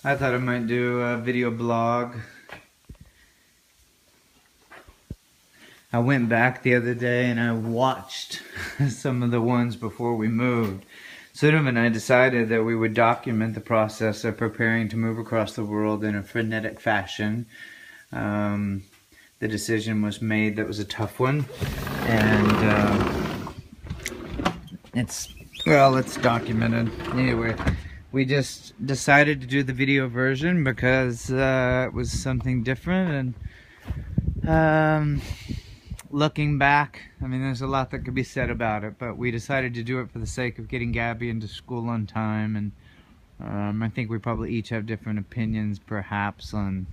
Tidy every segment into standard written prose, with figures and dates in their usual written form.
I thought I might do a video blog. I went back the other day and I watched some of the ones before we moved. Sunam and I decided that we would document the process of preparing to move across the world in a frenetic fashion. The decision was made. That was a tough one, and it's documented. Anyway, we just decided to do the video version because it was something different, and looking back, I mean, there's a lot that could be said about it, but we decided to do it for the sake of getting Gabby into school on time, and I think we probably each have different opinions, perhaps, on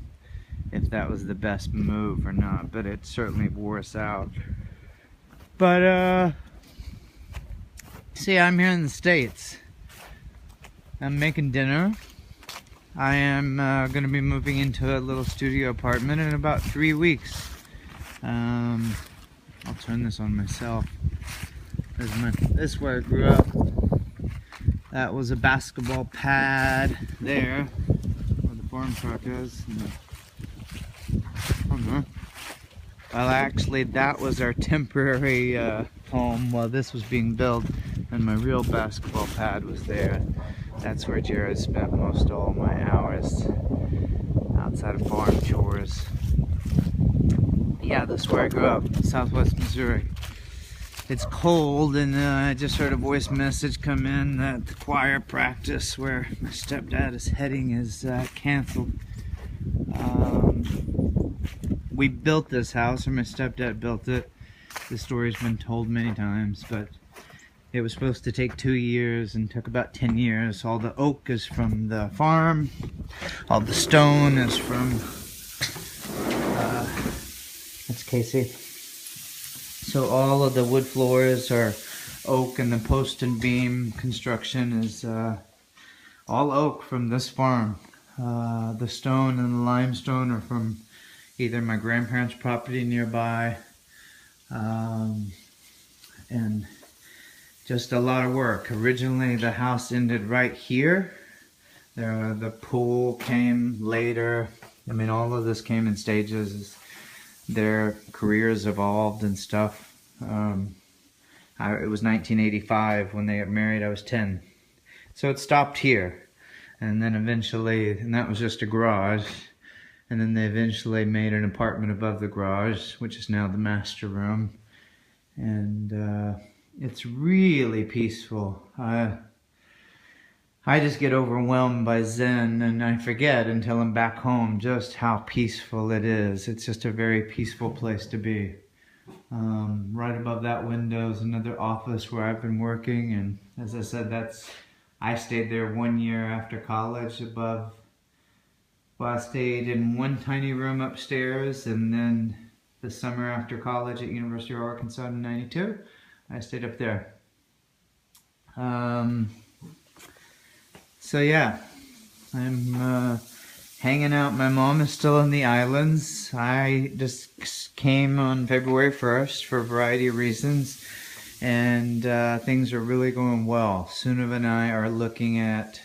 if that was the best move or not, but it certainly wore us out. But, see, I'm here in the States. I'm making dinner. I am going to be moving into a little studio apartment in about 3 weeks. I'll turn this on myself. This is where I grew up. That was a basketball pad there, where the farm truck is. Well, actually, that was our temporary home while this was being built, and my real basketball pad was there. That's where Jared spent most all my hours outside of farm chores. Yeah, that's where I grew up, Southwest Missouri. It's cold, and I just heard a voice message come in that the choir practice where my stepdad is heading is canceled. We built this house, or my stepdad built it. The story's been told many times, but it was supposed to take 2 years and took about 10 years. All the oak is from the farm. All the stone is from... that's Casey. So all of the wood floors are oak, and the post and beam construction is all oak from this farm. The stone and the limestone are from either my grandparents' property nearby, and just a lot of work. Originally the house ended right here. The pool came later. I mean, all of this came in stages as their careers evolved and stuff. It was 1985 when they got married. I was 10. So it stopped here. And then eventually, and that was just a garage. And then they eventually made an apartment above the garage, which is now the master room. And it's really peaceful. I just get overwhelmed by Zen, and I forget until I'm back home just how peaceful it is. It's just a very peaceful place to be. Right above that window is another office where I've been working, and as I said, I stayed there 1 year after college above. Well, I stayed in one tiny room upstairs, and then the summer after college at University of Arkansas in '92, I stayed up there. So yeah, I'm hanging out. My mom is still in the islands. I just came on February 1st for a variety of reasons, and things are really going well. Sunav and I are looking at,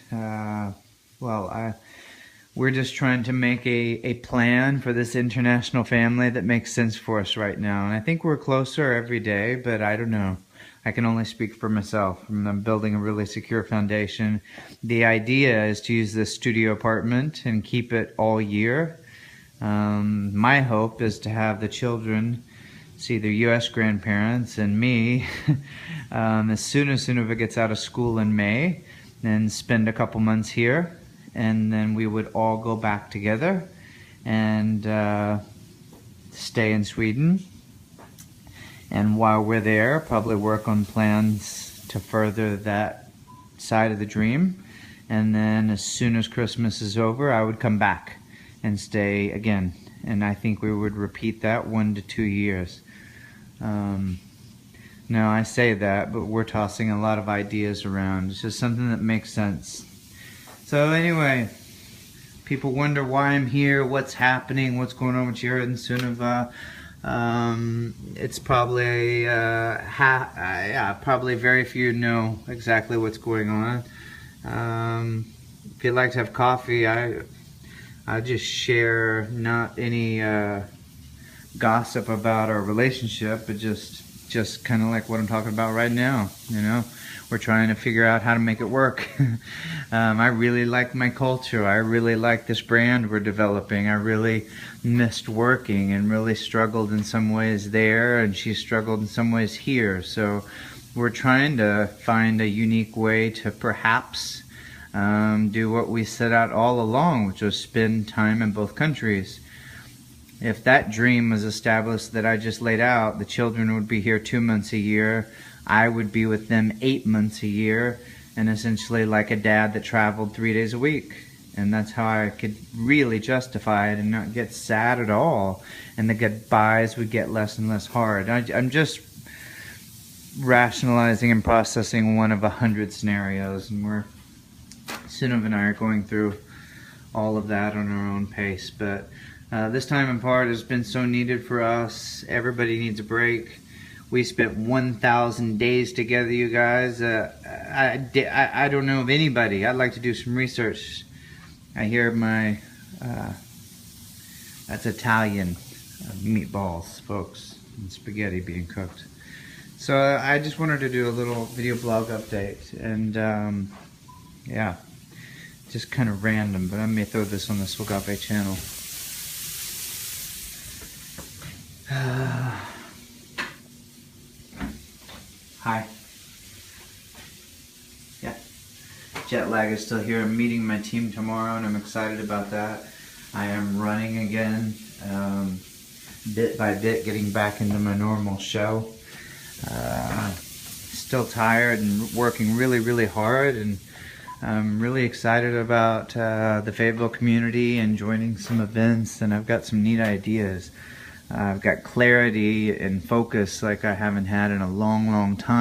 we're just trying to make a plan for this international family that makes sense for us right now. And I think we're closer every day, but I don't know. I can only speak for myself. I'm building a really secure foundation. The idea is to use this studio apartment and keep it all year. My hope is to have the children see their U.S. grandparents and me as soon as Sunava gets out of school in May, and spend a couple months here, and then we would all go back together and stay in Sweden. And while we're there, probably work on plans to further that side of the dream. And then as soon as Christmas is over, I would come back and stay again. And I think we would repeat that 1 to 2 years. Now I say that, but we're tossing a lot of ideas around. It's just something that makes sense. So anyway, people wonder why I'm here, what's happening, what's going on with Jared and Sunava. It's probably probably very few know exactly what's going on. If you'd like to have coffee, I just share not any gossip about our relationship, but just kind of like what I'm talking about right now. You know, we're trying to figure out how to make it work. I really like my culture. I really like this brand we're developing. I really missed working and really struggled in some ways there, and she struggled in some ways here. So we're trying to find a unique way to perhaps do what we set out all along, which was spend time in both countries. If that dream was established that I just laid out, the children would be here 2 months a year. I would be with them 8 months a year, and essentially like a dad that traveled 3 days a week. And that's how I could really justify it and not get sad at all. And the goodbyes would get less and less hard. I'm just rationalizing and processing one of 100 scenarios, and Synnøve and I are going through all of that on our own pace. But this time apart has been so needed for us. Everybody needs a break. We spent 1,000 days together, you guys. I don't know of anybody. I'd like to do some research. I hear that's Italian meatballs, folks, and spaghetti being cooked. So I just wanted to do a little video blog update, and yeah, just kind of random, but I may throw this on the Swagape channel. Hi. Yeah. Jet lag is still here. I'm meeting my team tomorrow, and I'm excited about that. I am running again, bit by bit, getting back into my normal show. Still tired and working really, really hard, and I'm really excited about the Fayetteville community and joining some events, and I've got some neat ideas. I've got clarity and focus like I haven't had in a long, long time.